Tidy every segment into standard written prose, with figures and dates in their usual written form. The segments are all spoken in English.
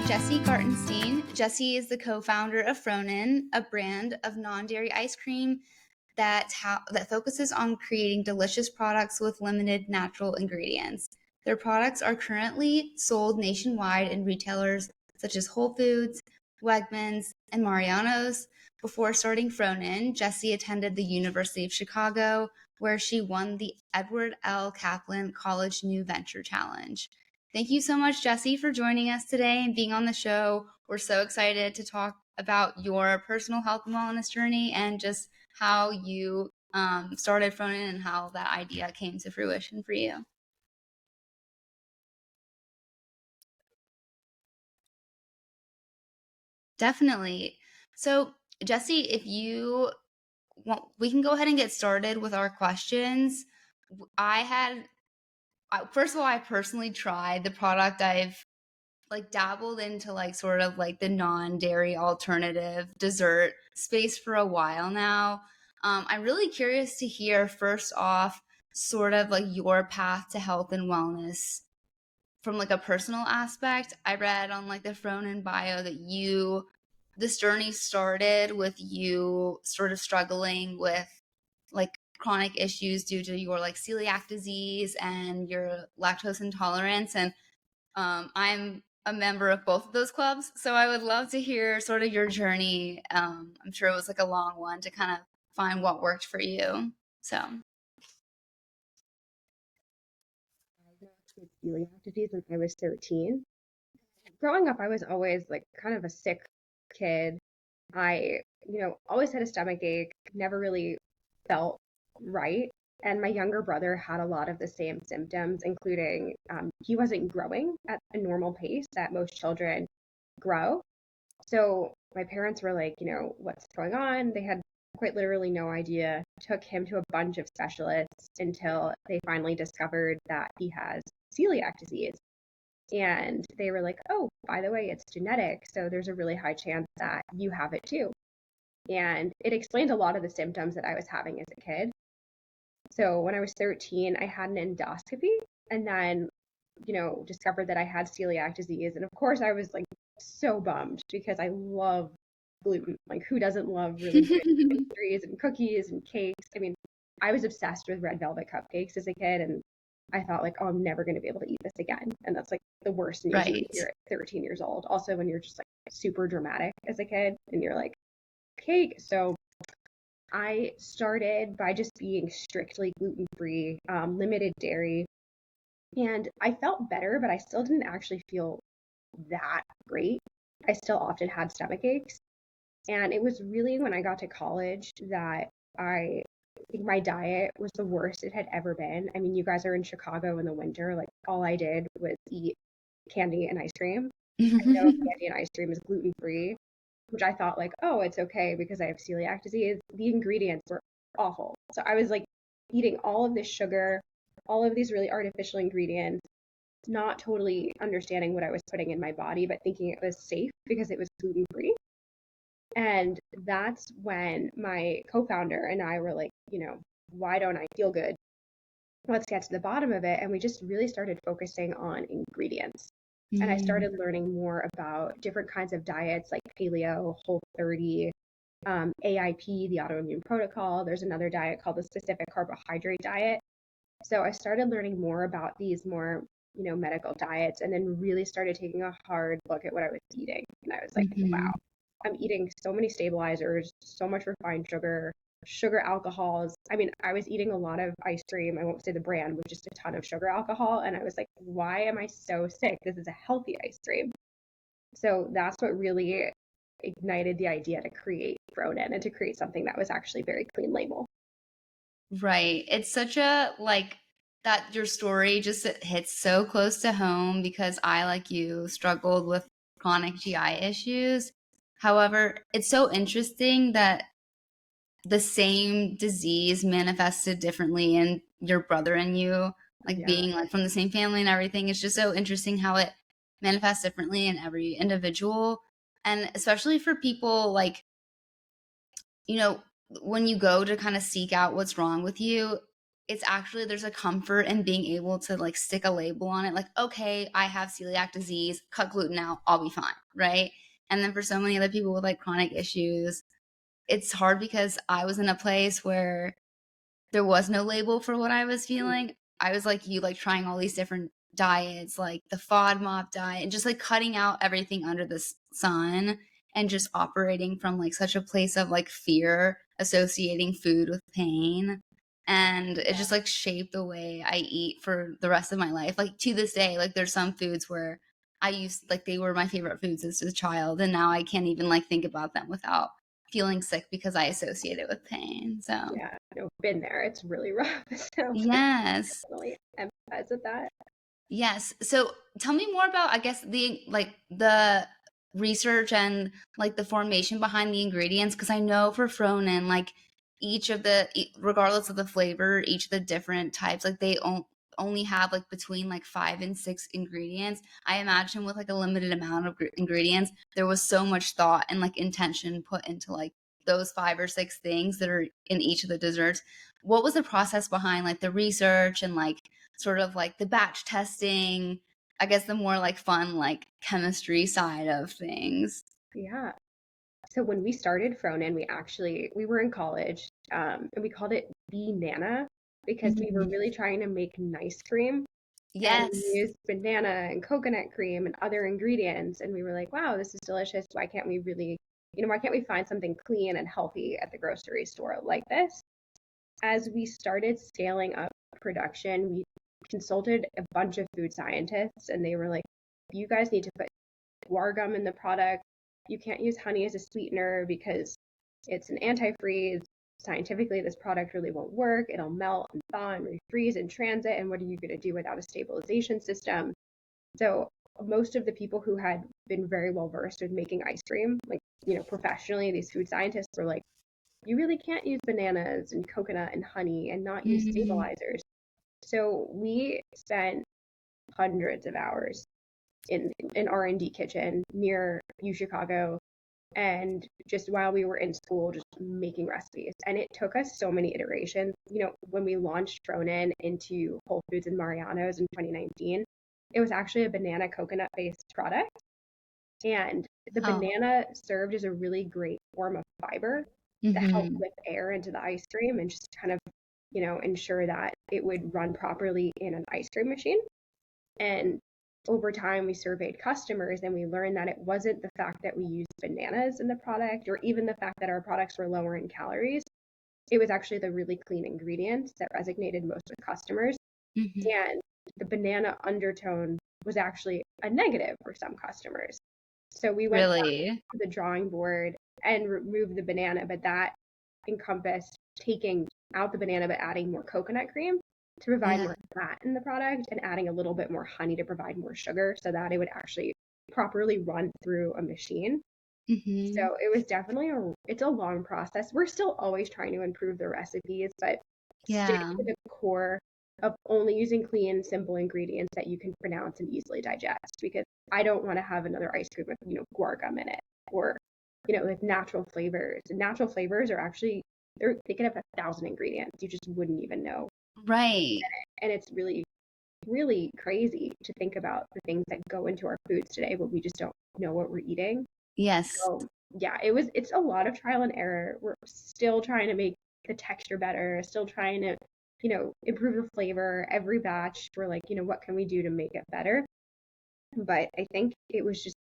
Jessie Gartenstein. Jessie is the co-founder of Fronen, a brand of non-dairy ice cream that focuses on creating delicious products with limited natural ingredients. Their products are currently sold nationwide in retailers such as Whole Foods, Wegmans, and Mariano's. Before starting Fronen, Jessie attended the University of Chicago, where she won the Edward L. Kaplan College New Venture Challenge. Thank you so much, Jessie, for joining us today and being on the show. We're so excited to talk about your personal health and wellness journey and just how you started Fronen and how that idea came to fruition for you. Definitely. So, Jessie, if you want, we can go ahead and get started with our questions. First of all, I personally tried the product. I've dabbled into sort of the non-dairy alternative dessert space for a while now. I'm really curious to hear first off sort of your path to health and wellness from a personal aspect. I read on the Fronen bio that this journey started with you sort of struggling with chronic issues due to your celiac disease and your lactose intolerance. And I'm a member of both of those clubs, so I would love to hear sort of your journey. I'm sure it was a long one to kind of find what worked for you. So celiac disease when I was 13. Growing up, I was always kind of a sick kid. I, always had a stomach ache, never really felt right. And my younger brother had a lot of the same symptoms, including he wasn't growing at a normal pace that most children grow. So my parents were like, what's going on? They had quite literally no idea. Took him to a bunch of specialists until they finally discovered that he has celiac disease. And they were like, oh, by the way, it's genetic. So there's a really high chance that you have it too. And it explained a lot of the symptoms that I was having as a kid. So when I was 13, I had an endoscopy and then, discovered that I had celiac disease. And of course, I was so bummed because I love gluten. Who doesn't love really good pastries and cookies and cakes? I mean, I was obsessed with red velvet cupcakes as a kid, and I thought oh, I'm never going to be able to eat this again. And that's the worst news you hear at 13 years old. Also, when you're just super dramatic as a kid and you're cake. So I started by just being strictly gluten-free, limited dairy, and I felt better, but I still didn't actually feel that great. I still often had stomach aches. And it was really when I got to college that I think my diet was the worst it had ever been. I mean, you guys are in Chicago in the winter. All I did was eat candy and ice cream. I know candy and ice cream is gluten-free, which I thought oh, it's okay because I have celiac disease. The ingredients were awful. So I was eating all of this sugar, all of these really artificial ingredients, not totally understanding what I was putting in my body, but thinking it was safe because it was gluten-free. And that's when my co-founder and I were why don't I feel good? Let's get to the bottom of it. And we just really started focusing on ingredients. And I started learning more about different kinds of diets like paleo, Whole30, AIP, the autoimmune protocol. There's another diet called the specific carbohydrate diet. So I started learning more about these more, medical diets, and then really started taking a hard look at what I was eating. And I was wow, I'm eating so many stabilizers, so much refined sugar alcohols. I mean, I was eating a lot of ice cream. I won't say the brand, with just a ton of sugar alcohol. And I was why am I so sick? This is a healthy ice cream. So that's what really ignited the idea to create Fronen and to create something that was actually very clean label. Right. It's such a that your story just hits so close to home because I, like you, struggled with chronic GI issues. However, it's so interesting that the same disease manifested differently in your brother and you, being from the same family and everything. It's just so interesting how it manifests differently in every individual. And especially for people when you go to kind of seek out what's wrong with you, it's actually there's a comfort in being able to like stick a label on it, like, okay, I have celiac disease, cut gluten out, I'll be fine, right? And then for so many other people with like chronic issues, it's hard because I was in a place where there was no label for what I was feeling. I was like you, like trying all these different diets, like the FODMAP diet, and just like cutting out everything under the sun and just operating from like such a place of like fear, associating food with pain. And it just like shaped the way I eat for the rest of my life. Like to this day, like there's some foods where I used like they were my favorite foods as a child, and now I can't even like think about them without feeling sick because I associate it with pain. So Yeah, no, been there. It's really rough. So I yes. definitely empathize with that. Yes. So tell me more about, I guess, the research and like the formation behind the ingredients. Cause I know for Fronen, like regardless of the flavor, each of the different types, like only have like between like 5 and 6 ingredients. I imagine with like a limited amount of ingredients, there was so much thought and like intention put into like those 5 or 6 things that are in each of the desserts. What was the process behind like the research and like sort of like the batch testing, I guess the more like fun, like chemistry side of things? Yeah. So when we started Fronen, we were in college, and we called it Banana because we were Mhm. really trying to make nice cream, and we Yes. used banana and coconut cream and other ingredients, and we were like, wow, this is delicious. Why can't we find something clean and healthy at the grocery store like this? As we started scaling up production, we consulted a bunch of food scientists, and they were like, you guys need to put guar gum in the product. You can't use honey as a sweetener because it's an antifreeze. Scientifically, this product really won't work. It'll melt and thaw and refreeze in transit. And what are you going to do without a stabilization system? So most of the people who had been very well versed with making ice cream, like, professionally, these food scientists were like, you really can't use bananas and coconut and honey and not use Mhm. stabilizers. So we spent hundreds of hours in an R&D kitchen near U Chicago, and just while we were in school, just making recipes. And it took us so many iterations. When we launched Fronen into Whole Foods and Mariano's in 2019, it was actually a banana coconut based product. And the Oh. banana served as a really great form of fiber to help Mhm. whip air into the ice cream and just kind of, ensure that it would run properly in an ice cream machine. And over time, we surveyed customers and we learned that it wasn't the fact that we used bananas in the product or even the fact that our products were lower in calories. It was actually the really clean ingredients that resonated most with customers. Mhm. And the banana undertone was actually a negative for some customers. So we went back Really? to the drawing board and removed the banana, but that encompassed taking out the banana but adding more coconut cream to provide Yeah. more fat in the product and adding a little bit more honey to provide more sugar so that it would actually properly run through a machine. Mhm. So it was definitely it's a long process. We're still always trying to improve the recipes, but stick Yeah. to the core of only using clean, simple ingredients that you can pronounce and easily digest because I don't want to have another ice cream with, guar gum in it or, with natural flavors. And natural flavors are actually they can have 1,000 ingredients. You just wouldn't even know. Right. And it's really, really crazy to think about the things that go into our foods today, but we just don't know what we're eating. Yes. So yeah, it's a lot of trial and error. We're still trying to make the texture better, still trying to, improve the flavor. Every batch, we're like, what can we do to make it better? But I think it was just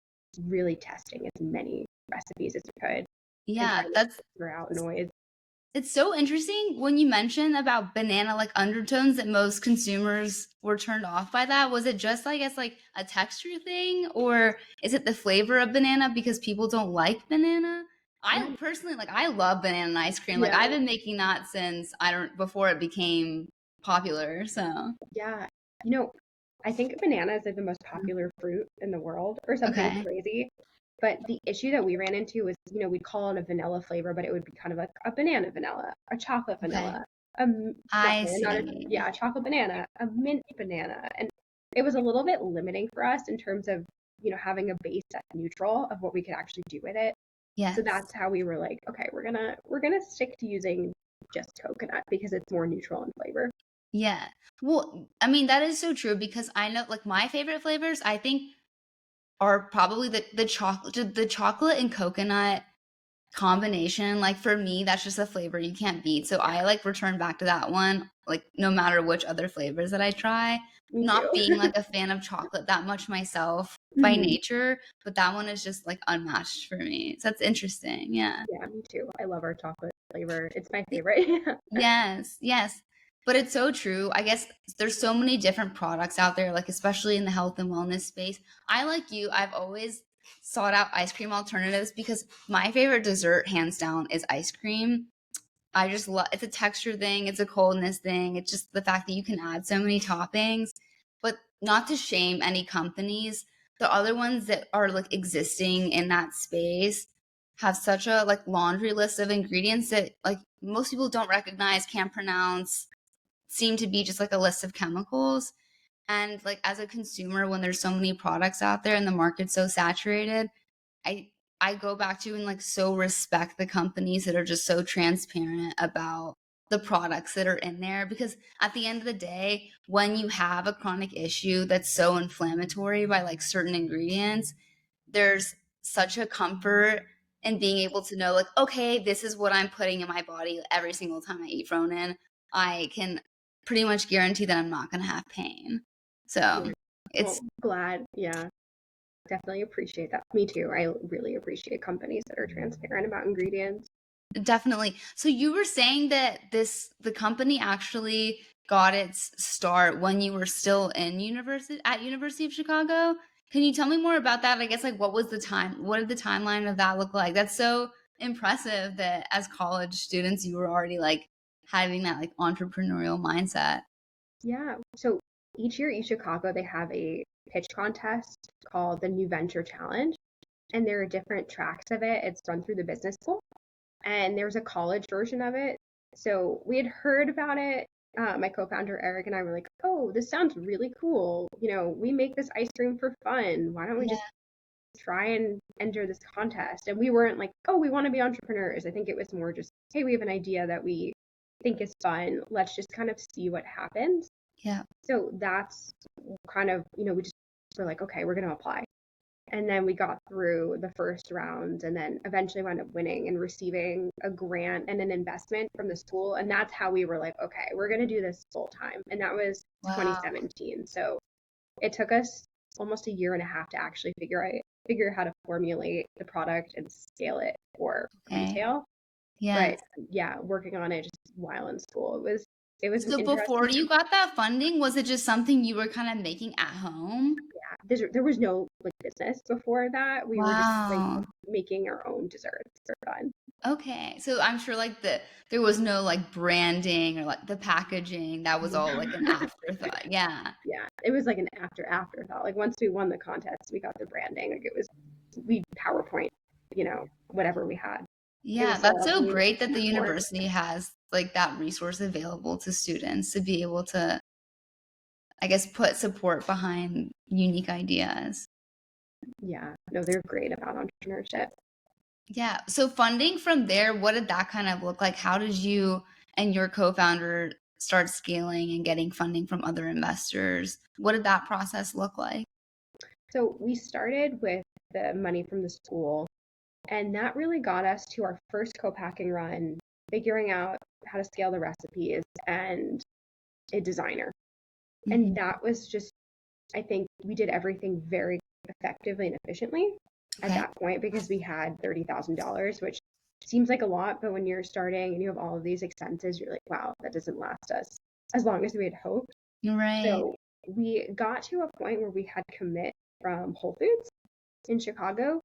really testing as many recipes as we could and Yeah, trying to that's figure out noise. it's so interesting when you mentioned about banana like undertones that most consumers were turned off by that. Was it just, I guess, like a texture thing, or is it the flavor of banana because people don't like banana? Yeah, I personally like I love banana and ice cream. Like yeah, I've been making that since I don't before it became popular. So yeah. You know, I think bananas are the most popular fruit in the world or something okay, crazy. But the issue that we ran into was, we'd call it a vanilla flavor, but it would be kind of like a banana vanilla, a chocolate okay, vanilla, not I vanilla, not a, see. yeah, a chocolate banana, a mint banana. And it was a little bit limiting for us in terms of, having a base that's neutral of what we could actually do with it. So Yes. that's how we were like, okay, we're gonna stick to using just coconut because it's more neutral in flavor. Yeah. Well, I mean, that is so true because I know like my favorite flavors, I think are probably the chocolate and coconut combination. Like for me, that's just a flavor you can't beat. So Yeah, I like return back to that one, like no matter which other flavors that I try. me too. Not being like a fan of chocolate that much myself by Mhm. nature, but that one is just like unmatched for me. So that's interesting. Yeah. Yeah, me too. I love our chocolate flavor. It's my favorite. Yes, yes. But it's so true. I guess there's so many different products out there, like especially in the health and wellness space. I like you, I've always sought out ice cream alternatives because my favorite dessert, hands down, is ice cream. I just love it's a texture thing, it's a coldness thing. It's just the fact that you can add so many toppings, but not to shame any companies. The other ones that are like existing in that space have such a like laundry list of ingredients that like most people don't recognize, can't pronounce, seem to be just like a list of chemicals. And like as a consumer, when there's so many products out there and the market's so saturated, I I go back to and like so respect the companies that are just so transparent about the products that are in there because at the end of the day, when you have a chronic issue that's so inflammatory by like certain ingredients, there's such a comfort in being able to know like okay, this is what I'm putting in my body every single time I eat Fronen. I can pretty much guarantee that I'm not going to have pain. So, Yeah. Well, it's glad. Yeah, definitely appreciate that. Me too. I really appreciate companies that are transparent about ingredients. definitely. So you were saying that the company actually got its start when you were still in University of Chicago. Can you tell me more about that? I guess like what did the timeline of that look like? That's so impressive that as college students you were already like having that like entrepreneurial mindset. Yeah. So each year, East Chicago, they have a pitch contest called the New Venture Challenge, and there are different tracks of it. It's run through the business school, and there's a college version of it. So we had heard about it. My co-founder Eric and I were like, "Oh, this sounds really cool. We make this ice cream for fun. Why don't we just Yeah. try and enter this contest?" And we weren't like, "Oh, we want to be entrepreneurs." I think it was more just, "Hey, we have an idea that we think is fun. Let's just kind of see what happens." Yeah. So that's kind of, we just were like, "Okay, we're going to apply." And then we got through the first round and then eventually wound up winning and receiving a grant and an investment from the school. And that's how we were like, "Okay, we're going to do this full time." And that was Wow. 2017. So it took us almost a year and a half to actually figure out how to formulate the product and scale it for Okay. retail. But Yes. yeah, working on it just while in school, it was an So before interesting you got that funding, was it just something you were kind of making at home? there was no like business before that. We were just like Wow. making our own desserts for fun. Okay. So I'm sure like there was no like branding or like the packaging. That was all like an Yeah. afterthought. Yeah. Yeah, it was like an afterthought. Like once we won the contest, we got the branding. Like it was we PowerPoint, whatever we had. It Yeah, was set that's up. so We didn't great that have the more. university has like that resource available to students to be able to, I guess, put support behind unique ideas. Yeah, no, they're great about entrepreneurship. Yeah. So funding from there, what did that kind of look like? How did you and your co-founder start scaling and getting funding from other investors? What did that process look like? So we started with the money from the school, and that really got us to our first co-packing run, figuring out how to scale the recipes and a designer. And Mhm. that was just, I think we did everything very effectively and efficiently at Okay. that point because we had $30,000, which seems like a lot, but when you're starting and you have all of these expenses, you're like, wow, that doesn't last us as long as we had hoped. You're right. So we got to a point where we had commit from Whole Foods in Chicago.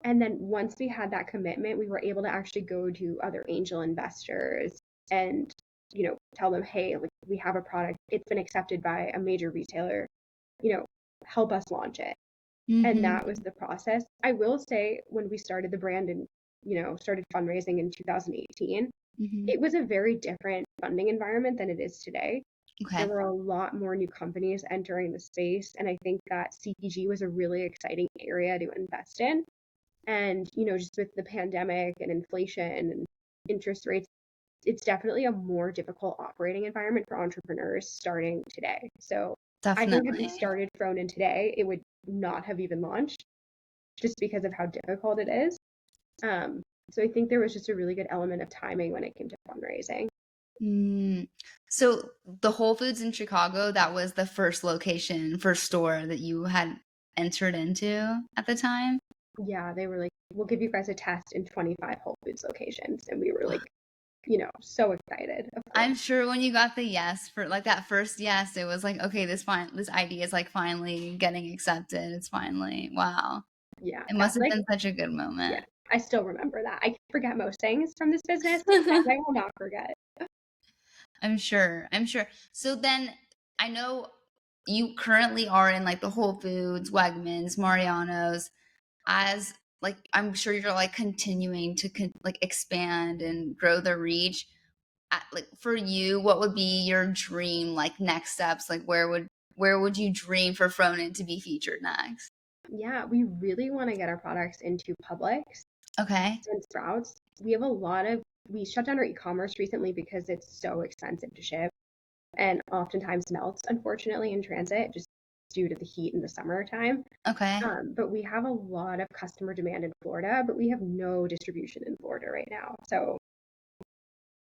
And then once we had that commitment, we were able to actually go to other angel investors and, tell them, "Hey, like we have a product. It's been accepted by a major retailer. You know, help us launch it." And that was Mhm. the process. I will say when we started the brand and, started fundraising in 2018, Mhm. it was a very different funding environment than it is today. There Okay. were a lot more new companies entering the space, and I think that CPG was a really exciting area to invest in. And, just with the pandemic and inflation and interest rates, it's definitely a more difficult operating environment for entrepreneurs starting today. So I think if we Definitely. started Fronen today, it would not have even launched just because of how difficult it is. Um, so I think there was just a really good element of timing when it came to fundraising. Mm. So the Whole Foods in Chicago, that was the first location, first store that you had entered into at the time? Yeah, they were like, we'll give you guys a test in 25 Whole Foods locations. And we were like, so excited, of course. I'm sure when you got the yes for like that first yes, it was like, okay, this idea is like finally getting accepted. It's finally, wow. Yeah, It that must have like, been such a good yeah, moment. I still remember that. I forget most things from this business. That I will not forget. I'm sure. I'm sure. So then I know you currently are in like the Whole Foods, Wegmans, Mariano's as like I'm sure you're like continuing to like expand and grow the reach. Like for you, what would be your dream like next steps? Like where would you dream for Fronen to be featured next? Yeah, we really want to get our products into Publix Okay. and Sprouts. We shut down our e-commerce recently because it's so expensive to ship and oftentimes melts, unfortunately, in transit just due to the heat in the summertime. Okay. But we have a lot of customer demand in Florida, but we have no distribution in Florida right now. So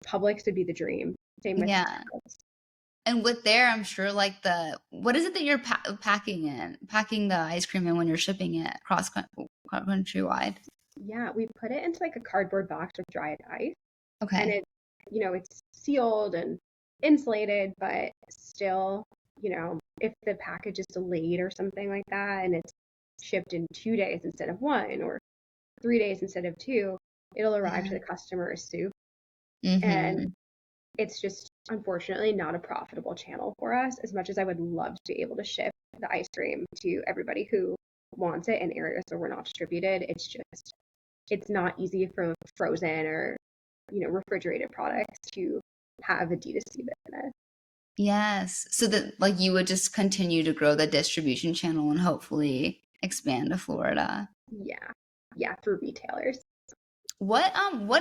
Publix would be the dream. Same with Yeah. Sprouts. And with there, I'm sure like what is it that you're packing the ice cream in when you're shipping it across countrywide? Yeah, we put it into like a cardboard box with dried ice, and Okay. it's sealed and insulated, but still, if the package is delayed or something like that, and it's shipped in 2 days instead of one, or 3 days instead of two, it'll arrive to Yeah. the customer as soup. And Mm-hmm. it's just unfortunately not a profitable channel for us. As much as I would love to be able to ship the ice cream to everybody who wants it in areas where we're not distributed, it's not easy for frozen or refrigerated products to have a D2C business. Yes. So that like you would just continue to grow the distribution channel and hopefully expand to Florida. Yeah. Yeah, for retailers. What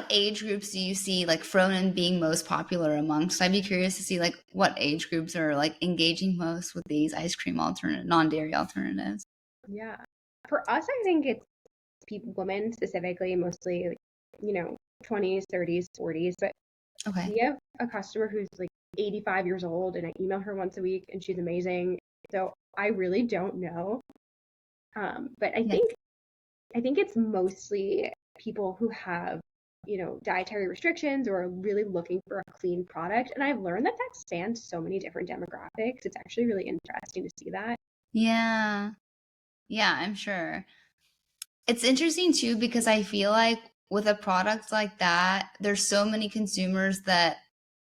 age groups do you see like Fronen being most popular amongst? I'd be curious to see like what age groups are like engaging most with these ice cream alternate non-dairy alternatives. Yeah. For us, I think it's women specifically, mostly like, 20s, 30s, 40s. But Okay. we have a customer who's like 85 years old, and I email her once a week, and she's amazing. So I really don't know. But I Yeah. think it's mostly people who have, dietary restrictions or are really looking for a clean product. And I've learned that spans so many different demographics. It's actually really interesting to see that. Yeah. Yeah, I'm sure. It's interesting too because I feel like with a product like that, there's so many consumers that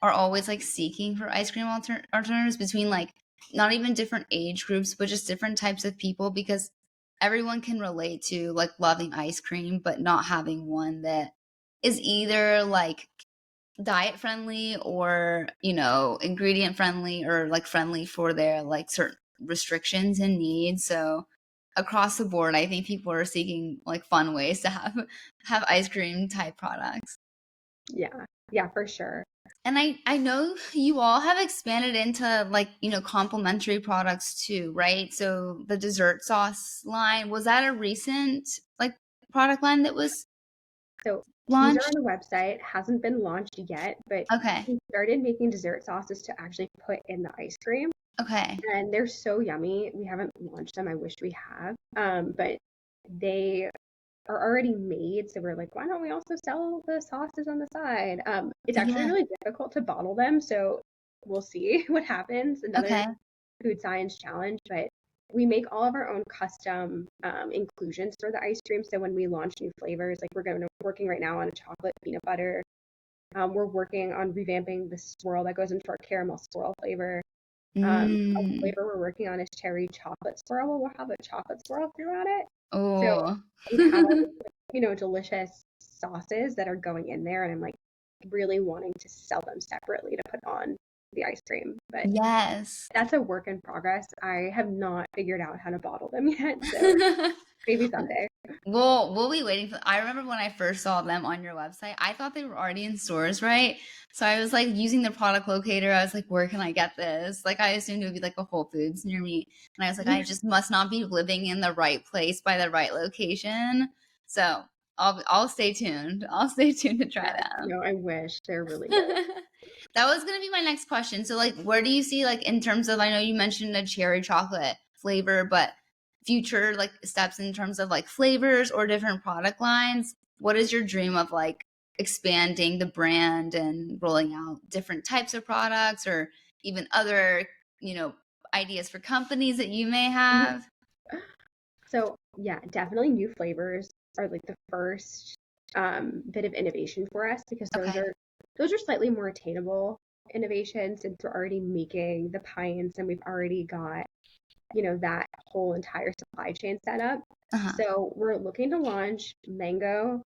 are always like seeking for ice cream alternatives between like not even different age groups, but just different types of people because everyone can relate to like loving ice cream, but not having one that is either like diet friendly or, ingredient friendly or like friendly for their like certain restrictions and needs. So across the board, I think people are seeking like fun ways to have ice cream type products. Yeah. Yeah, for sure. And I know you all have expanded into like, complementary products too, right? So the dessert sauce line, was that a recent like product line that was So these are on launched? the website, hasn't been launched yet, but Okay. we started making dessert sauces to actually put in the ice cream. Okay. And they're so yummy. We haven't launched them. I wish we have. But they are already made. So we're like, why don't we also sell the sauces on the side? It's actually Yeah. really difficult to bottle them. So we'll see what happens. Another Okay. food science challenge, but we make all of our own custom inclusions for the ice cream. So when we launch new flavors, like working right now on a chocolate peanut butter. We're working on revamping the swirl that goes into our caramel swirl flavor. A Mm. flavor we're working on is cherry chocolate swirl. We'll have a chocolate swirl throughout it. So Oh. we have all these, delicious sauces that are going in there, and I'm like really wanting to sell them separately to put on the ice cream. But Yes. that's a work in progress. I have not figured out how to bottle them yet, so maybe someday. We'll be waiting for. I remember when I first saw them on your website, I thought they were already in stores, right? So I was like using the product locator. I was like, where can I get this? Like I assumed it would be like a Whole Foods near me. And I was like, I just must not be living in the right place by the right location. So I'll stay tuned. I'll stay tuned to try Yeah, them. no, I wish they're really good. That was gonna be my next question. So like where do you see like in terms of I know you mentioned a cherry chocolate flavor, but future like steps in terms of like flavors or different product lines? What is your dream of like expanding the brand and rolling out different types of products or even other, you know, ideas for companies that you may have? So yeah, definitely new flavors are like the first bit of innovation for us because those Okay. are those are slightly more attainable innovations since we're already making the pints and we've already got, that whole entire supply chain set up. Uh-huh. So we're looking to launch mango,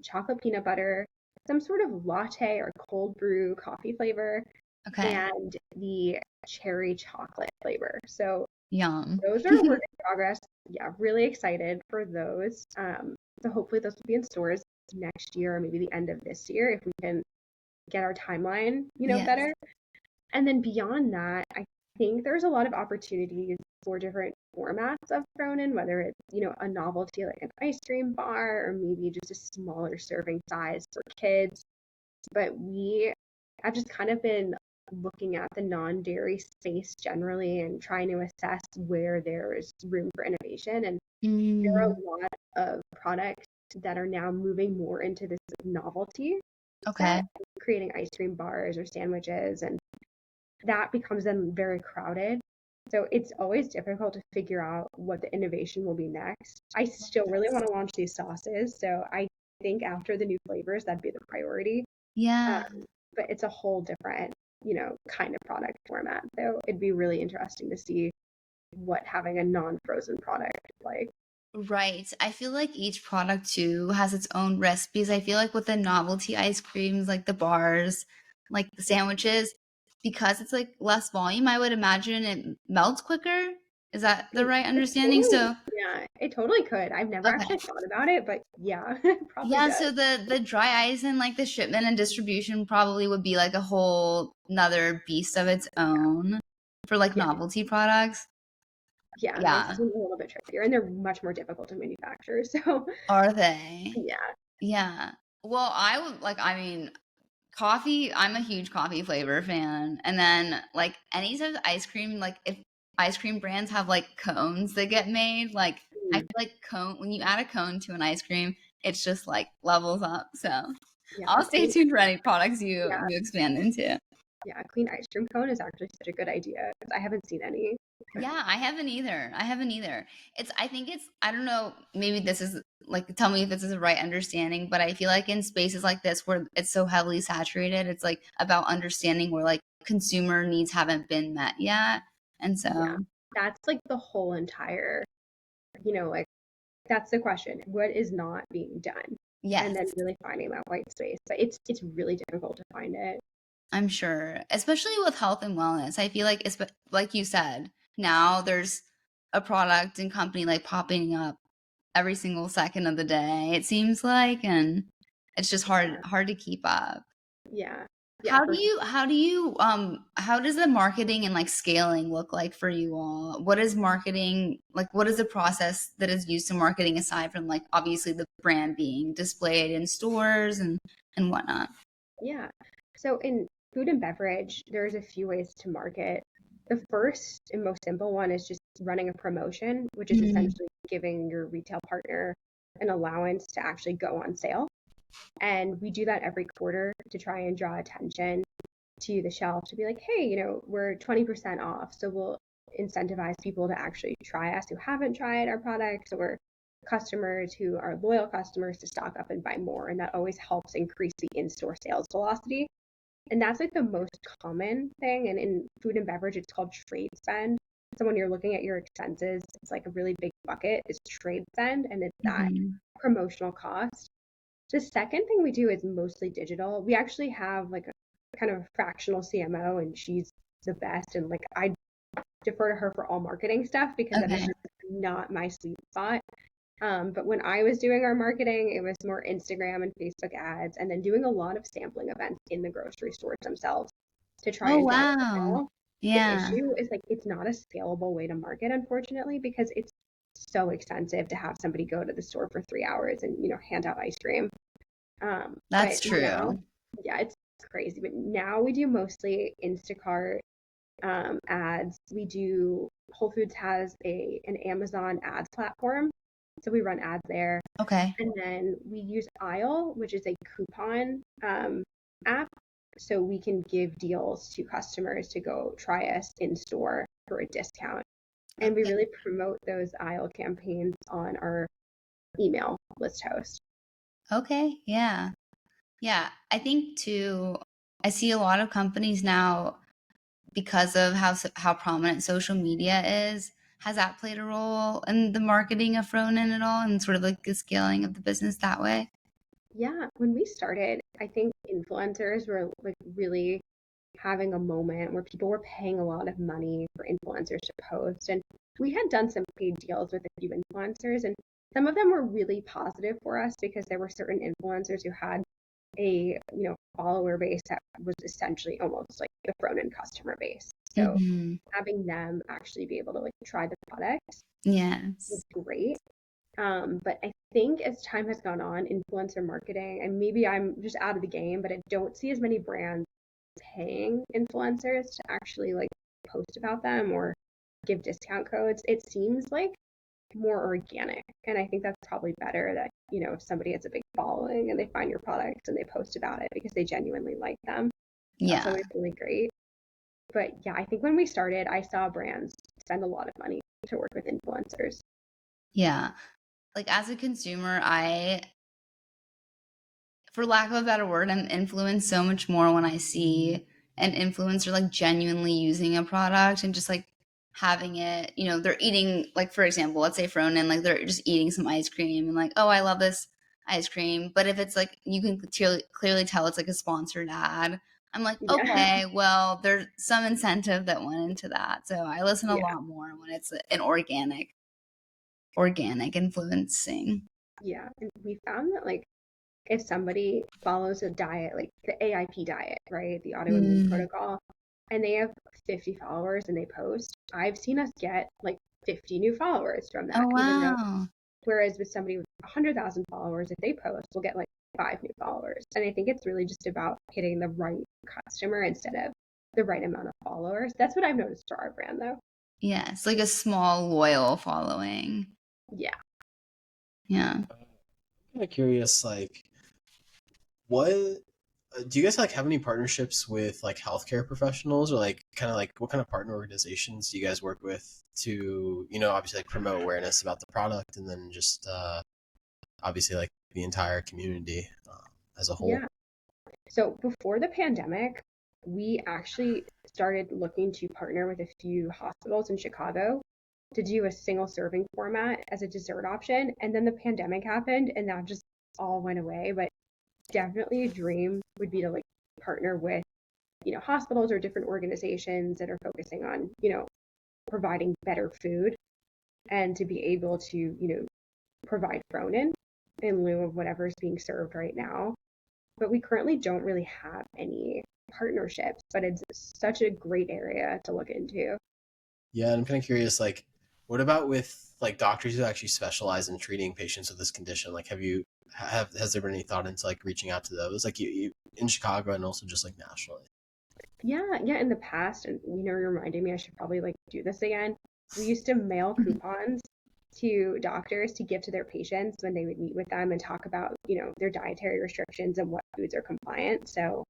chocolate peanut butter, some sort of latte or cold brew coffee flavor, Okay. and the cherry chocolate flavor. So Yum. those are a work in progress. Yeah, really excited for those. So hopefully those will be in stores next year or maybe the end of this year if we can get our timeline, Yes. better. And then beyond that, I think there's a lot of opportunities for different formats of Fronen, whether it's, a novelty like an ice cream bar or maybe just a smaller serving size for kids. But I've just kind of been looking at the non-dairy space generally and trying to assess where there's room for innovation. And there are Mm, a lot of products that are now moving more into this novelty okay. set, creating ice cream bars or sandwiches, and that becomes then very crowded. So it's always difficult to figure out what the innovation will be next. I still really want to launch these sauces, so I think after the new flavors, that'd be the priority. Yeah. But it's a whole different, kind of product format. So it'd be really interesting to see what having a non-frozen product is like. Right. I feel like each product too has its own recipes. I feel like with the novelty ice creams, like the bars, like the sandwiches, because it's like less volume, I would imagine it melts quicker. Is that the right It understanding? totally, So, yeah, it totally could. I've never okay. actually thought about it, but yeah, it probably Yeah, does. so the dry ice and like the shipment and distribution probably would be like a whole another beast of its own for like Yeah, novelty products. yeah, those Yeah. seem a little bit trickier, and they're much more difficult to manufacture. So Are they? yeah, Yeah. Well, I would like, I mean, coffee, I'm a huge coffee flavor fan. And then like any type of ice cream, like if ice cream brands have like cones that get made, like I mm, feel like cone when you add a cone to an ice cream, it's just like levels up. So yeah, I'll stay tuned for any products yeah, you expand into. yeah. A clean ice cream cone is actually such a good idea because I haven't seen any. Yeah, I haven't either. I haven't either. I think it's, I don't know, maybe this is like, tell me if this is the right understanding, but I feel like in spaces like this where it's so heavily saturated, it's like about understanding where like consumer needs haven't been met yet. And Yeah, so, that's like the whole entire, like that's the question. What is not being done? And then yes, really finding that white space. But it's really difficult to find it. I'm sure, especially with health and wellness. I feel like it's like you said, now there's a product and company like popping up every single second of the day, it seems like, and it's just Yeah, hard to keep up. yeah, yeah, for sure. How does the marketing and like scaling look like for you all? What is marketing like? What is the process that is used to marketing aside from like obviously the brand being displayed in stores and whatnot? Yeah. So in food and beverage, there's a few ways to market. The first and most simple one is just running a promotion, which is Mm, essentially giving your retail partner an allowance to actually go on sale. And we do that every quarter to try and draw attention to the shelf to be like, hey, we're 20% off. So we'll incentivize people to actually try us who haven't tried our products or customers who are loyal customers to stock up and buy more. And that always helps increase the in store sales velocity. And that's like the most common thing. And in food and beverage, it's called trade spend. So when you're looking at your expenses, it's like a really big bucket is trade spend, and it's that mhm. promotional cost. The second thing we do is mostly digital. We actually have like a kind of fractional CMO, and she's the best. And like I defer to her for all marketing stuff because that is Okay. just not my sweet spot. But when I was doing our marketing, it was more Instagram and Facebook ads, and then doing a lot of sampling events in the grocery stores themselves to try Oh, and drive the wow. sale. The Yeah, issue is like it's not a scalable way to market, unfortunately, because it's so expensive to have somebody go to the store for 3 hours and hand out ice cream. that's But now, true. yeah, it's crazy. But now we do mostly Instacart ads. We do Whole Foods has a an Amazon ads platform, so we run ads there, Okay. and then we use Aisle, which is a coupon app, so we can give deals to customers to go try us in store for a discount. And we Okay. really promote those Aisle campaigns on our email list host. Okay. Yeah. Yeah. I think too, I see a lot of companies now because of how prominent social media is. Has that played a role in the marketing of Fronen at all and sort of like the scaling of the business that way? Yeah, when we started, I think influencers were like really having a moment where people were paying a lot of money for influencers to post. And we had done some paid deals with a few influencers, and some of them were really positive for us because there were certain influencers who had a follower base that was essentially almost like the Fronen customer base. So Mm-hmm. having them actually be able to like try the product was Yes. great. But I think as time has gone on, influencer marketing, and maybe I'm just out of the game, but I don't see as many brands paying influencers to actually like post about them or give discount codes. It seems like more organic. And I think that's probably better that, if somebody has a big following and they find your products and they post about it because they genuinely like them, that's Yeah. always really great. But yeah, I think when we started, I saw brands spend a lot of money to work with influencers. Yeah. Like as a consumer, for lack of a better word, I'm influenced so much more when I see an influencer like genuinely using a product and just like having it, they're eating, like for example, let's say Fronen, like they're just eating some ice cream and like, oh, I love this ice cream. But if it's like you can clearly tell it's like a sponsored ad, I'm like, Yeah. okay, well, there's some incentive that went into that. So I listen a Yeah. lot more when it's an organic influencing. Yeah. And we found that like if somebody follows a diet, like the AIP diet, right? The autoimmune Mm. protocol, and they have 50 followers and they post, I've seen us get like 50 new followers from that, Oh, even though, wow. whereas with somebody with 100,000 followers, if they post, we'll get like 5 new followers. And I think it's really just about hitting the right customer instead of the right amount of followers. That's what I've noticed for our brand, though. Yes, like a small loyal following. Yeah. Yeah. Kind of curious, like, what do you guys like have any partnerships with like healthcare professionals or like kind of like what kind of partner organizations do you guys work with to, obviously like promote awareness about the product and then just obviously like the entire community as a whole? Yeah. So before the pandemic, we actually started looking to partner with a few hospitals in Chicago to do a single serving format as a dessert option. And then the pandemic happened and that just all went away. But definitely a dream would be to like partner with, hospitals or different organizations that are focusing on, providing better food and to be able to, provide Fronen in lieu of whatever is being served right now. But we currently don't really have any partnerships, but it's such a great area to look into. Yeah, I'm kind of curious, like, what about with like doctors who actually specialize in treating patients with this condition? Like, has there been any thought into like reaching out to those, like you in Chicago and also just like nationally? Yeah, yeah, in the past, and you're reminding me I should probably like do this again. We used to mail coupons to doctors to give to their patients when they would meet with them and talk about, their dietary restrictions and what foods are compliant. So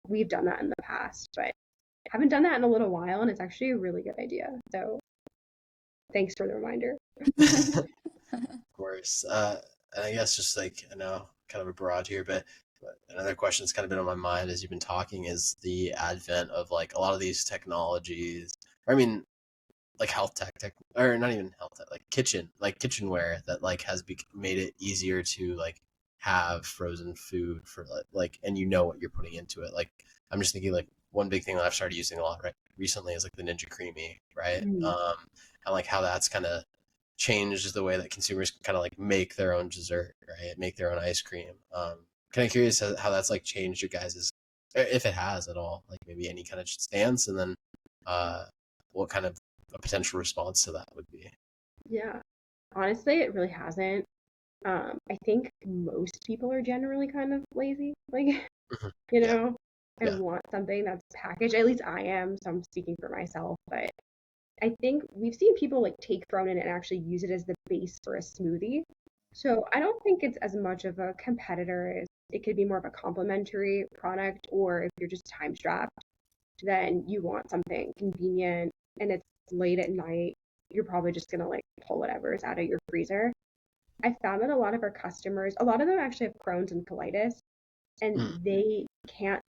we've done that in the past, but haven't done that in a little while, and it's actually a really good idea. So thanks for the reminder. Of course. And I guess just like I know, kind of a barrage here, but another question that's kind of been on my mind as you've been talking is the advent of like a lot of these technologies. Or I mean, like tech, or not even health tech, like kitchenware that like has made it easier to like have frozen food for and what you're putting into it. Like I'm just thinking like one big thing that I've started using a lot right recently is like the Ninja Creamy, right? Mm. And like how that's kind of changed the way that consumers can kind of like make their own dessert, right? Make their own ice cream. Kind of curious how that's like changed your guys's, if it has at all, like maybe any kind of stance, and then what kind of a potential response to that would be. Yeah. Honestly, it really hasn't. I think most people are generally kind of lazy, like, Yeah, and yeah. want something that's packaged. At least I am, so I'm speaking for myself. But I think we've seen people like take Fronen and actually use it as the base for a smoothie. So I don't think it's as much of a competitor as it could be more of a complementary product, or if you're just time strapped, then you want something convenient and it's late at night, you're probably just gonna like pull whatever's out of your freezer. I found that a lot of our customers, a lot of them actually have Crohn's and colitis, and Mm. they can't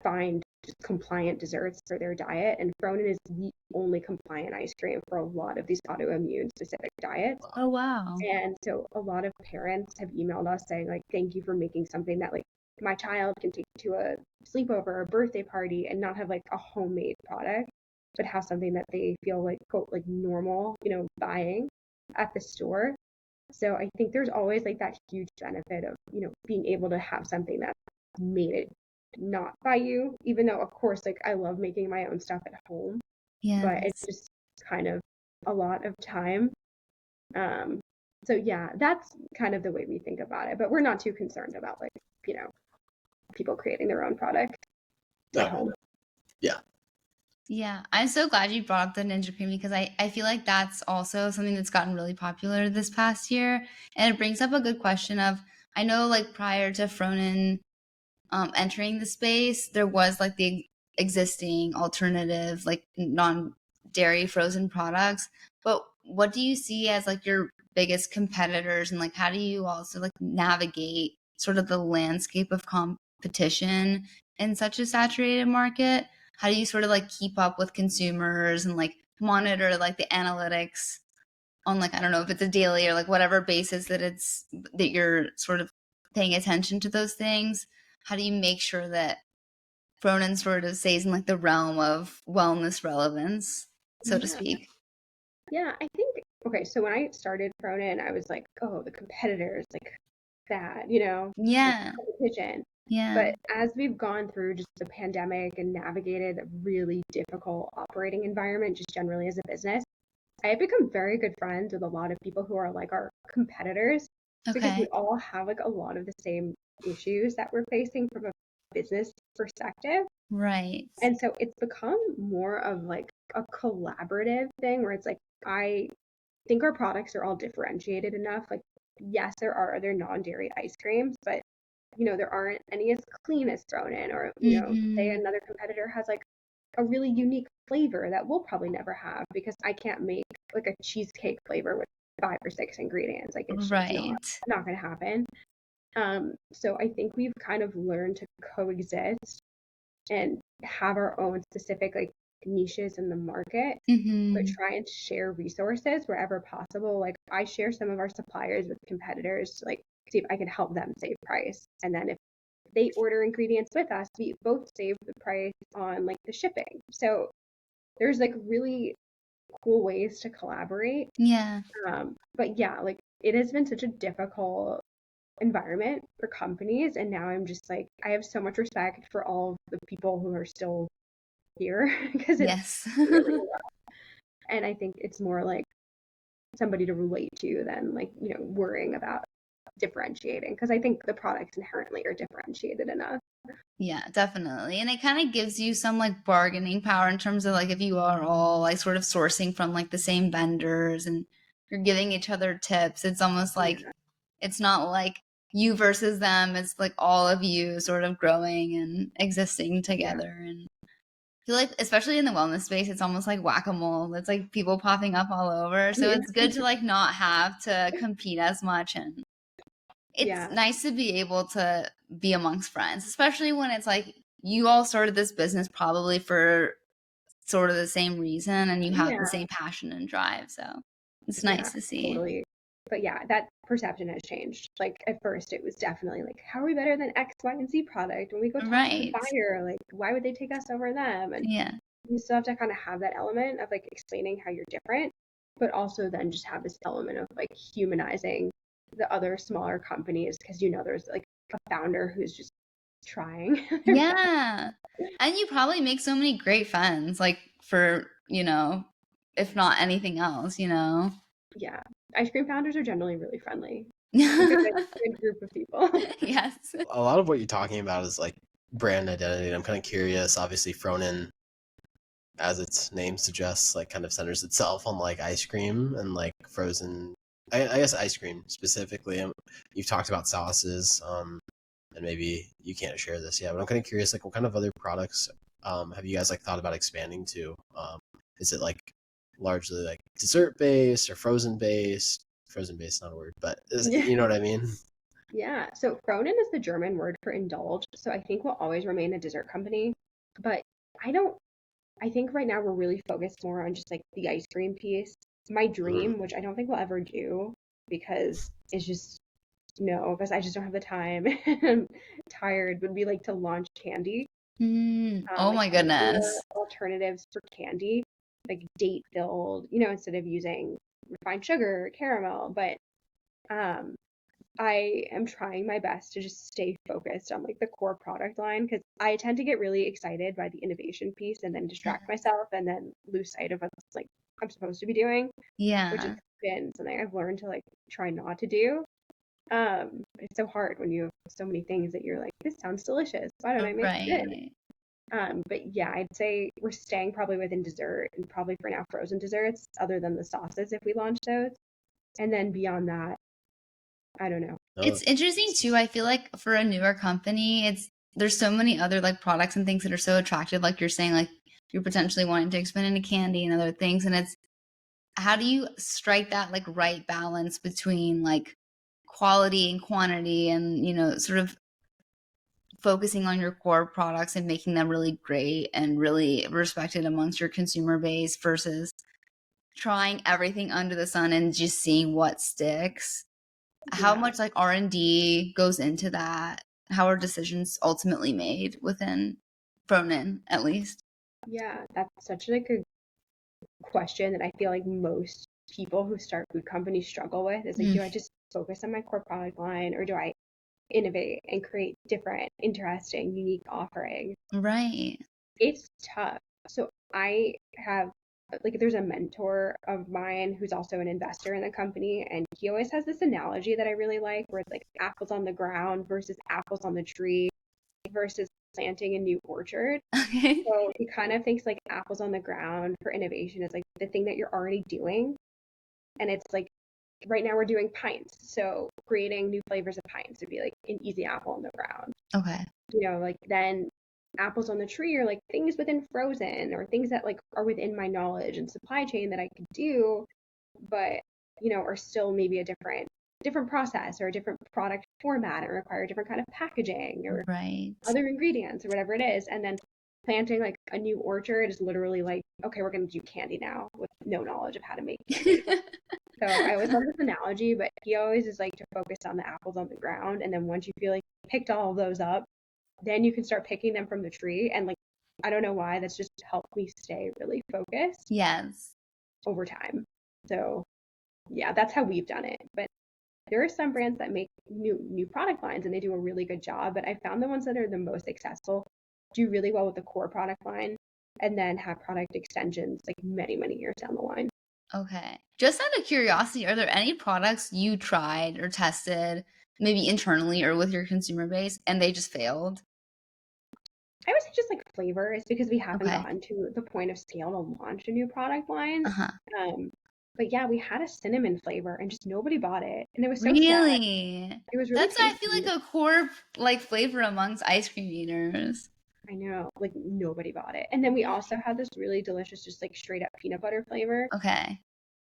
find compliant desserts for their diet. And Fronen is the only compliant ice cream for a lot of these autoimmune specific diets. Oh, wow. And so a lot of parents have emailed us saying, like, thank you for making something that like my child can take to a sleepover or a birthday party and not have like a homemade product, but have something that they feel like quote like normal, buying at the store. So I think there's always like that huge benefit of, being able to have something that's made it not by you, even though of course like I love making my own stuff at home, but it's Yes. just kind of a lot of time. Um, so yeah, that's kind of the way we think about it, but we're not too concerned about like, people creating their own product at Okay. home. Yeah. Yeah, I'm so glad you brought up the Ninja Cream because I feel like that's also something that's gotten really popular this past year. And it brings up a good question of, I know like prior to Fronen entering the space, there was like the existing alternative, like non-dairy frozen products. But what do you see as like your biggest competitors, and like how do you also like navigate sort of the landscape of competition in such a saturated market? How do you sort of like keep up with consumers and like monitor like the analytics on like, I don't know if it's a daily or like whatever basis that you're sort of paying attention to those things? How do you make sure that Fronen sort of stays in like the realm of wellness relevance, so to Yeah. speak? Yeah, I think okay, so when I started Fronen, I was like, oh, the competitors, like bad, like Yeah. competition. Yeah. But as we've gone through just the pandemic and navigated a really difficult operating environment, just generally as a business, I have become very good friends with a lot of people who are like our competitors because we Okay. all have like a lot of the same issues that we're facing from a business perspective. Right. And so it's become more of like a collaborative thing where it's like, I think our products are all differentiated enough. Like, yes, there are other non dairy ice creams, but there aren't any as clean as Fronen, or, say Mm-hmm. another competitor has like a really unique flavor that we'll probably never have because I can't make like a cheesecake flavor with 5 or 6 ingredients. Like it's just not Right. not gonna happen. So I think we've kind of learned to coexist and have our own specific like niches in the market, but Mm-hmm. try and share resources wherever possible. Like I share some of our suppliers with competitors to like see if I can help them save price. And then if they order ingredients with us, we both save the price on like the shipping. So there's like really cool ways to collaborate. Yeah. But yeah, like it has been such a difficult environment for companies. And now I'm just like, I have so much respect for all of the people who are still here because it's Yes. really rough. And I think it's more like somebody to relate to than like, worrying about differentiating because I think the products inherently are differentiated enough. Yeah, definitely. And it kind of gives you some like bargaining power in terms of like if you are all like sort of sourcing from like the same vendors and you're giving each other tips. It's almost like Yeah. it's not like you versus them. It's like all of you sort of growing and existing Yeah. together. And I feel like, especially in the wellness space, it's almost like whack-a-mole. It's like people popping up all over. So Yeah. it's good to like not have to compete as much. And it's Yeah. nice to be able to be amongst friends, especially when it's like you all started this business probably for sort of the same reason and you have the Yeah. same passion and drive. So it's Yeah. nice to see. Totally. But yeah, that perception has changed. Like at first it was definitely like, how are we better than X, Y, and Z product? When we go talk to the Right. buyer, like why would they take us over them? And Yeah. you still have to kind of have that element of like explaining how you're different. but also then just have this element of like humanizing the other smaller companies because there's like a founder who's just trying their best. Yeah. And you probably make so many great friends, like for, if not anything else, Yeah. Ice cream founders are generally really friendly. Like a good group of people. Yes. A lot of what you're talking about is like brand identity. I'm kind of curious. Obviously, Fronen, as its name suggests, like kind of centers itself on like ice cream and like frozen. I guess ice cream specifically. You've talked about sauces, and maybe you can't share this yet, but I'm kind of curious, like what kind of other products have you guys like thought about expanding to? Is it like largely like dessert based or frozen based? Frozen based, not a word, but Yeah. you know what I mean? Yeah. So Fronen is the German word for indulge. So I think we'll always remain a dessert company. But I don't, I think right now we're really focused more on just like the ice cream piece. My Mm-hmm. dream, which I don't think we'll ever do because it's just, no, because I just don't have the time and I'm tired, would be like to launch candy. Oh Like my healthier goodness. alternatives for candy, like date filled, instead of using refined sugar, caramel. But um, I am trying my best to just stay focused on like the core product line because I tend to get really excited by the innovation piece and then distract myself and then lose sight of what's like I'm supposed to be doing, which has Yeah. been something I've learned to like try not to do. It's so hard when you have so many things that you're like, this sounds delicious. Why don't I make this? Right. But yeah, I'd say we're staying probably within dessert and probably for now frozen desserts, other than the sauces if we launch those. And then beyond that, I don't know. No, It's interesting too. I feel like for a newer company, there's so many other like products and things that are so attractive. Like you're saying, like you're potentially wanting to expand into candy and other things. And it's how do you strike that like right balance between like quality and quantity and, sort of focusing on your core products and making them really great and really respected amongst your consumer base versus trying everything under the sun and just seeing what sticks. How Yeah, much like R&D goes into that? How are decisions ultimately made within Fronen, at least? yeah, that's such like a question that I feel like most people who start food companies struggle with is like, Mm, do I just focus on my core product line or do I innovate and create different, interesting, unique offerings? right. It's tough. So I have like there's a mentor of mine who's also an investor in the company and he always has this analogy that I really like where it's like apples on the ground versus apples on the tree versus planting a new orchard. Okay. So he kind of thinks like apples on the ground for innovation is like the thing that you're already doing. And it's like right now we're doing pints. So creating new flavors of pints would be like an easy apple on the ground. Okay. Like then apples on the tree are like things within frozen or things that like are within my knowledge and supply chain that I could do, but are still maybe a different process or a different product format and require a different kind of packaging or Right. other ingredients or whatever it is. And then planting like a new orchard is literally like, okay, we're gonna do candy now with no knowledge of how to make candy. So I always love this analogy, but he always is like to focus on the apples on the ground. And then once you feel like you picked all of those up, then you can start picking them from the tree. And like, I don't know why, that's just helped me stay really focused Yes. over time. So yeah, that's how we've done it. But there are some brands that make new product lines and they do a really good job. But I found the ones that are the most successful do really well with the core product line and then have product extensions like many, many years down the line. Okay. Just out of curiosity, are there any products you tried or tested, maybe internally or with your consumer base, and they just failed? I would say just like flavors because we haven't Okay. gotten to the point of scale to launch a new product line. Uh-huh. Um, but yeah, we had a cinnamon flavor and just nobody bought it. And it was so sad. Really? It was really That's, I feel tasty. like, a core like flavor amongst ice cream eaters. I know, like nobody bought it. And then we also had this really delicious, just like straight up peanut butter flavor. Okay.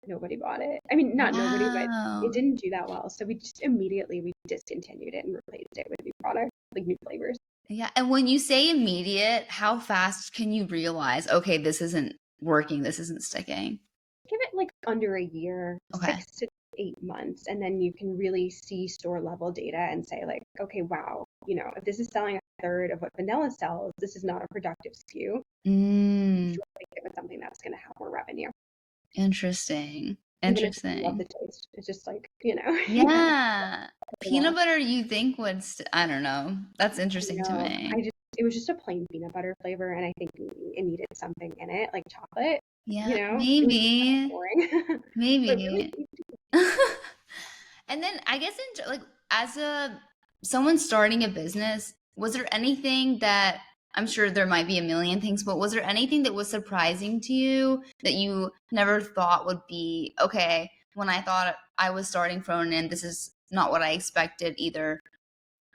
Nobody bought it. I mean, not nobody, but it Wow. didn't do that well. So we just immediately we discontinued it and replaced it with new products, like new flavors. Yeah, and when you say immediate, how fast can you realize, okay, this isn't working, this isn't sticking? Give it like under a year, Okay. 6 to 8 months, and then you can really see store level data and say like, okay, wow, if this is selling a third of what vanilla sells, this is not a productive SKU. Mm, Replace it with something that's going to have more revenue. Interesting. Even if you love the Interesting. taste, it's just like, you know, you kind of Yeah. put it Peanut off. butter you think would I don't know. That's I interesting to know. me. It was just a plain peanut butter flavor, and I think it needed something in it, like chocolate. Yeah, You know, it was just kind of maybe. boring, but really Maybe. tasty. And then I guess like as a someone starting a business, was there anything that I'm sure there might be a million things, but was there anything that was surprising to you that you never thought would be okay, when I thought I was starting Fronen, this is not what I expected either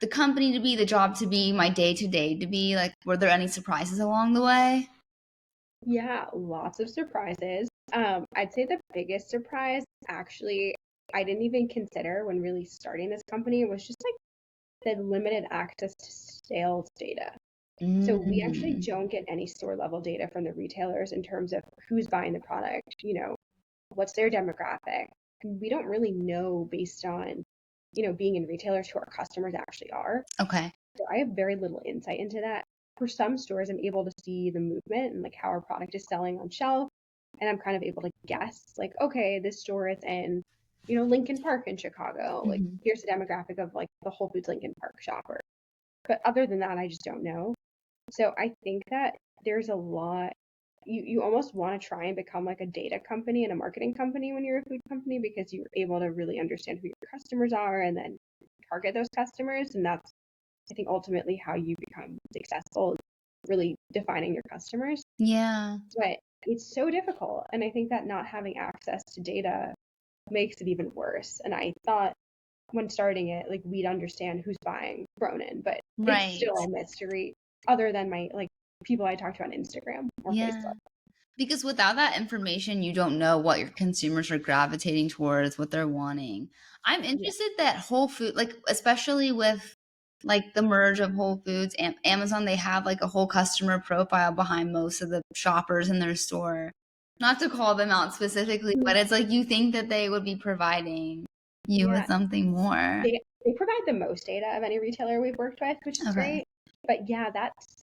the company to be, the job to be, my day to day to be? Like, were there any surprises along the way? Yeah, lots of surprises. I'd say the biggest surprise, actually, I didn't even consider when really starting this company was just like the limited access to sales data. So we actually Mm, don't get any store level data from the retailers in terms of who's buying the product, what's their demographic. We don't really know based on, being in retailers who our customers actually are. okay. So I have very little insight into that. For some stores, I'm able to see the movement and like how our product is selling on shelf. And I'm kind of able to guess, like, okay, this store is in, Lincoln Park in Chicago. Like, Hmm. here's the demographic of like the Whole Foods Lincoln Park shopper. But other than that, I just don't know. So I think that there's a lot. You almost want to try and become like a data company and a marketing company when you're a food company because you're able to really understand who your customers are and then target those customers. And that's, I think, ultimately how you become successful, is really defining your customers. Yeah. But it's so difficult. And I think that not having access to data makes it even worse. And I thought when starting it, like we'd understand who's buying Fronen, but it's Right. still a mystery other than my like people I talk to on Instagram or Yeah. Facebook. Because without that information, you don't know what your consumers are gravitating towards, what they're wanting. I'm Yeah. interested that Whole Food, like especially with like the merge of Whole Foods and Amazon, they have like a whole customer profile behind most of the shoppers in their store. Not to call them out specifically, but it's like you think that they would be providing you with Yeah. something more. They provide the most data of any retailer we've worked with, which is Okay. great. But yeah, that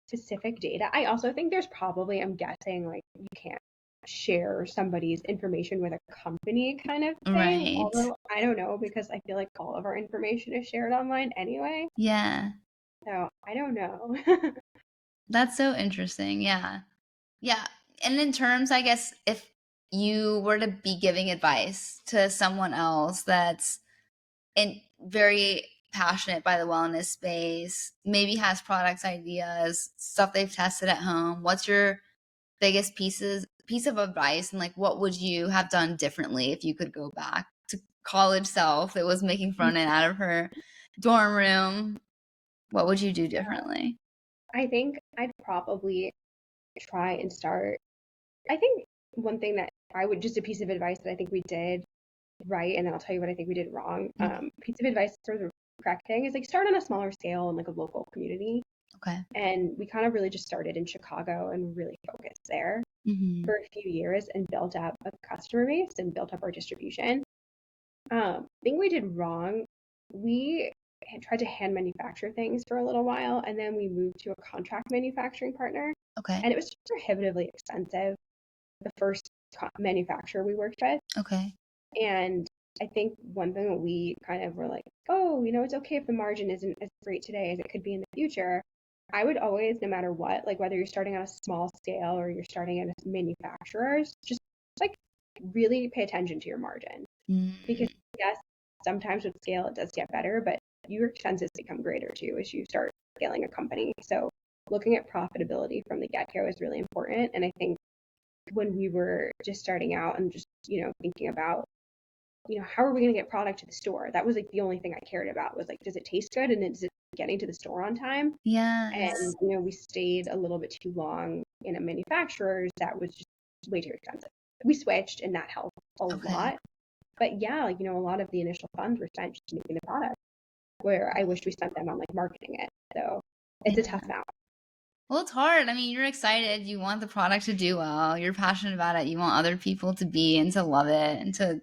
specific data. I also think there's probably, I'm guessing, like you can't share somebody's information with a company kind of thing. Right. Although I don't know because I feel like all of our information is shared online anyway. Yeah. So I don't know. That's so interesting. Yeah. Yeah. And in terms, I guess, if you were to be giving advice to someone else that's very passionate by the wellness space, maybe has products, ideas, stuff they've tested at home, what's your biggest piece of advice, and like what would you have done differently if you could go back to college self that was making front end out of her dorm room? What would you do differently? I think I'd probably try and start. I think one thing that I would, just a piece of advice that I think we did right, and then I'll tell you what I think we did wrong. Mhm. Piece of advice for the correct thing is like start on a smaller scale in like a local community. Okay. And we kind of really just started in Chicago and really focused there Hmm. for a few years and built up a customer base and built up our distribution. Thing we did wrong, we had tried to hand manufacture things for a little while, and then we moved to a contract manufacturing partner, Okay. and it was prohibitively expensive. The first manufacturer we worked with, Okay. and I think one thing that we kind of were like, oh, it's okay if the margin isn't as great today as it could be in the future. I would always, no matter what, like whether you're starting on a small scale or you're starting at a manufacturer's, just like really pay attention to your margin. Mm, Because yes, sometimes with scale it does get better, but your expenses become greater too as you start scaling a company. So looking at profitability from the get-go is really important. And I think when we were just starting out and just, thinking about, how are we going to get product to the store? That was like the only thing I cared about was like, does it taste good and is it getting to the store on time? And, yes. we stayed a little bit too long in a manufacturer's that was just way too expensive. We switched and that helped a Okay. lot. But yeah, like, a lot of the initial funds were spent just making the product where I wish we spent them on like marketing it. So it's a tough Yeah. balance. Well, it's hard. I mean, you're excited. You want the product to do well. You're passionate about it. You want other people to be and to love it and to,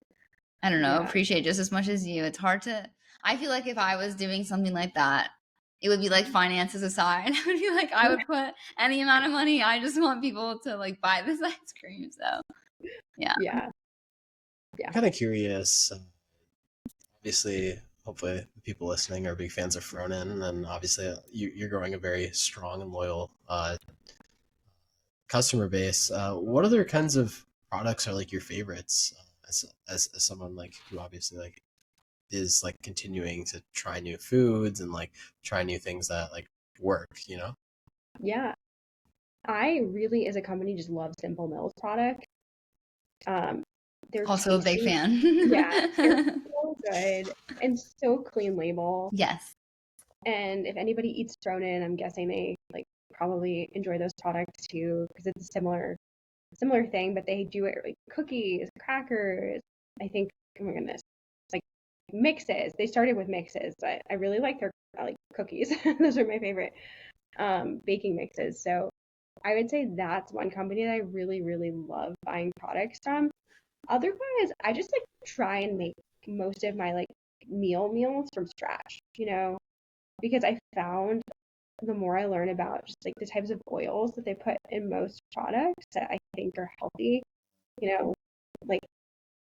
I don't know, Yeah. appreciate just as much as you. It's hard to, I feel like if I was doing something like that, it would be like finances aside. I would be like, I would put any amount of money. I just want people to like buy this ice cream. So Yeah. Yeah. I'm kind of curious. Obviously, hopefully, the people listening are big fans of Fronen, and obviously, you're growing a very strong and loyal customer base. What other kinds of products are like your favorites? As someone like who obviously like is like continuing to try new foods and like try new things that like work, you know? Yeah. I really, as a company, just love Simple Mills product. Um, they're Also a big tasty. fan. Yeah, they're so good and so clean label. Yes. And if anybody eats Fronen, I'm guessing they like probably enjoy those products too because it's a similar thing, but they do it like cookies, crackers. I think, oh my goodness, like mixes. They started with mixes, but I really like their like cookies. Those are my favorite baking mixes. So I would say that's one company that I really, really love buying products from. Otherwise, I just like try and make most of my like meals from scratch, because I found the more I learn about just like the types of oils that they put in most products that I think are healthy, you know, like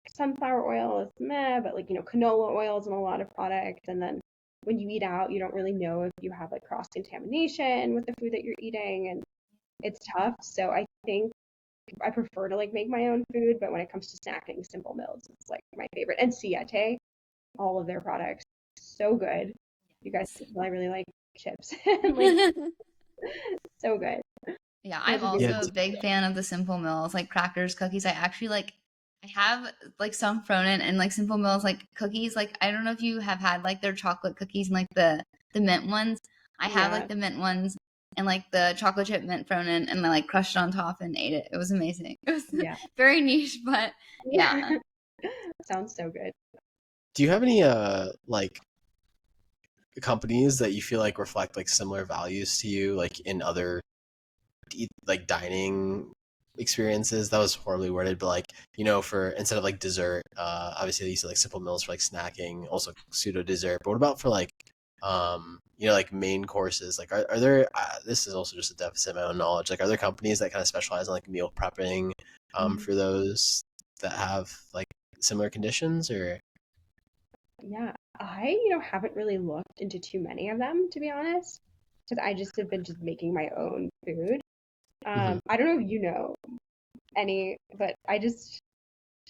sunflower oil is meh, but like, canola oils in a lot of products. And then when you eat out, you don't really know if you have like cross contamination with the food that you're eating. And it's tough. So I think I prefer to like make my own food, but when it comes to snacking, Simple Mills is like my favorite. And Siete, all of their products, so good. You guys, I really like chips and like so good. Yeah, Those I'm would be Yeah. also a big fan of the Simple Mills, like crackers, cookies. I actually like, I have like some Fronen and like Simple Mills like cookies. Like I don't know if you have had like their chocolate cookies and like the mint ones. I have yeah, like the mint ones and like the chocolate chip mint Fronen, and I like crushed it on top and ate it. It was amazing. It was yeah, very niche, but yeah. yeah. Sounds so good. Do you have any like companies that you feel like reflect like similar values to you, like in other like dining experiences? That was horribly worded, but like, for instead of like dessert, obviously you said like Simple Meals for like snacking, also pseudo dessert. But what about for like like main courses? Like are there this is also just a deficit of my own knowledge. Like are there companies that kind of specialize in like meal prepping Mhm. for those that have like similar conditions or Yeah, I, haven't really looked into too many of them, to be honest, because I just have been just making my own food. Mhm. I don't know if you know any, but I'm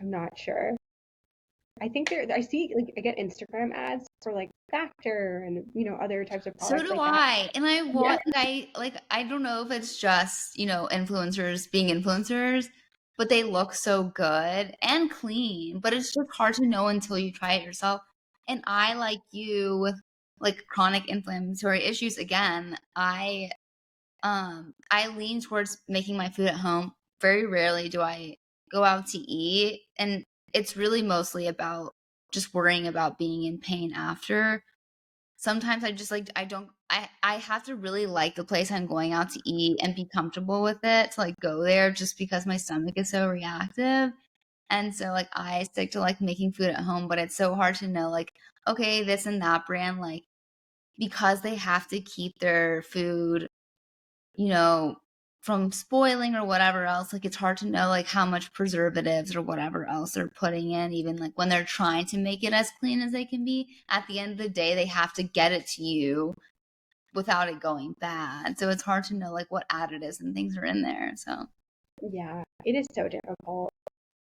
not sure. I think I see like I get Instagram ads for like Factor and other types of So products do like that. I. And I Yeah, want I don't know if it's just, influencers being influencers, but they look so good and clean, but it's just hard to know until you try it yourself. And I, like you, with like chronic inflammatory issues, again, I lean towards making my food at home. Very rarely do I go out to eat, and it's really mostly about just worrying about being in pain after. Sometimes I just like I have to really like the place I'm going out to eat and be comfortable with it to like go there, just because my stomach is so reactive. And so like I stick to like making food at home, but it's so hard to know like, okay, this and that brand, like, because they have to keep their food, you know, from spoiling or whatever else, like it's hard to know like how much preservatives or whatever else they're putting in, even like when they're trying to make it as clean as they can be. At the end of the day, they have to get it to you without it going bad. So it's hard to know like what additives and things are in there. So yeah, it is so difficult.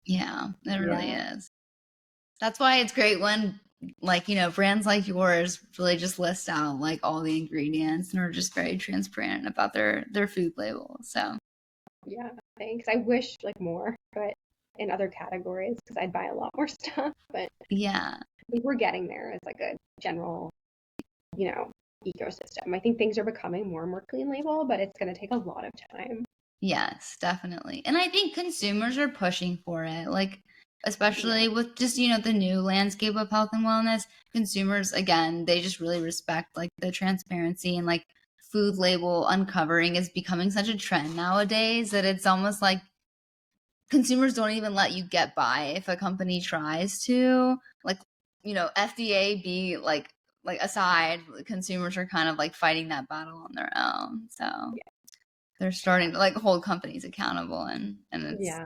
yeah, it really Yeah, is. That's why it's great when like, brands like yours really just list out like all the ingredients and are just very transparent about their food labels. So yeah. Thanks. I wish like more, but in other categories because I'd buy a lot more stuff. But yeah. I think we're getting there as like a general, you know, ecosystem. I think things are becoming more and more clean label, but it's going to take a lot of time. Yes, definitely. And I think consumers are pushing for it. Like, Yeah, especially with just, the new landscape of health and wellness, consumers, again, they just really respect like the transparency, and like food label uncovering is becoming such a trend nowadays that it's almost like consumers don't even let you get by if a company tries to. Like, FDA be like aside, consumers are kind of like fighting that battle on their own. So they're yeah, starting to like hold companies accountable, and it's yeah.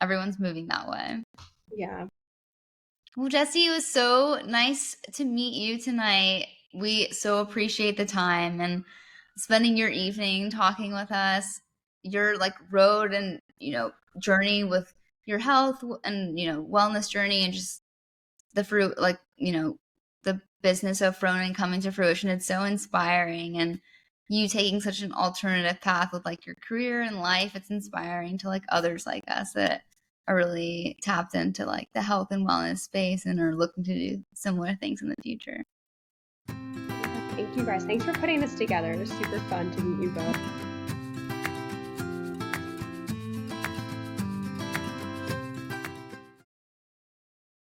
everyone's moving that way. Yeah. Well, Jesse, it was so nice to meet you tonight. We so appreciate the time and spending your evening talking with us, your like road and, journey with your health and, wellness journey, and just the fruit, like, the business of Fronen coming to fruition. It's so inspiring, and you taking such an alternative path with like your career and life. It's inspiring to like others like us that are really tapped into like the health and wellness space and are looking to do similar things in the future. Thank you guys. Thanks for putting this together. It was super fun to meet you both.